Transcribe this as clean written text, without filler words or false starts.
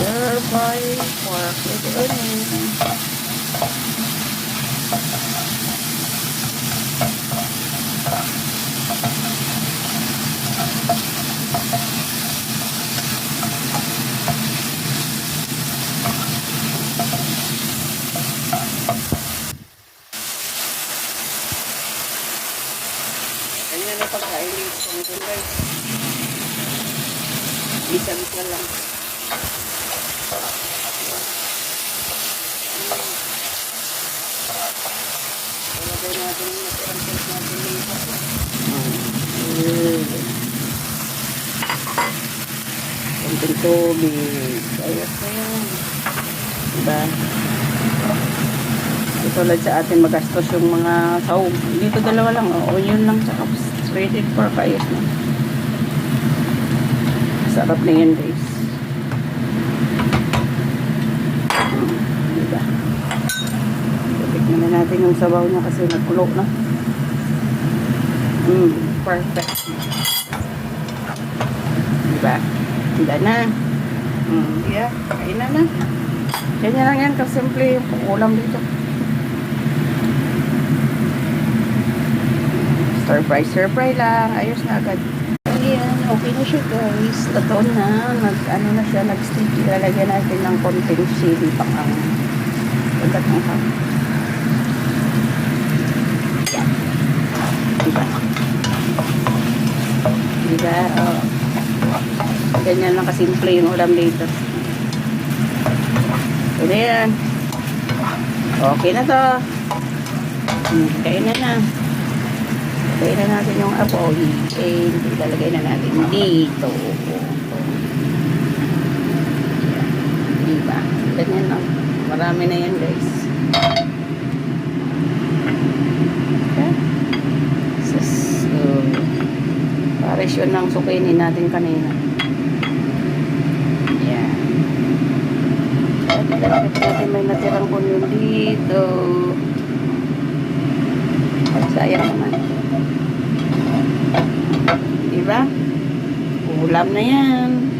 stir fry pork with onion. Ganyan na pagkain ko guys. Bisa-bisa lang. Ilagay natin yung natirang sauce natin dito. Kunting tubig. Ayos na yan. Diba? Tulad sa atin magastos yung mga sahog. Dito dalawa lang. Onion lang tsaka shredded pork. Ayos na. Sarap na yan guys. Diba? Tignan na natin yung sabaw niya kasi nagkulo na. Perfect. Diba? Diba na? Yeah. Kain na na. Ganyan lang yan kasimple yung ulam dito. Stir fry lang. Ayos na agad. Ayan, okay na siya guys. Totoo na. Ano na siya, nag-stick. Ilalagyan natin ng konting chili pang ang agad ng hap. Yan. Diba? Diba? Oh. Ganyan lang kasimple yung ulam dito. So, yan. Okay na to. Kain na na. Lagay na natin yung apoy and ilalagay na natin dito. Diba? Ganyan lang. Marami na yan guys. Okay. So, pares yun ng sukinin natin kanina. Yan. At ilagay natin may natirang onion dito. Sayang naman. Diba? Ulam na yan.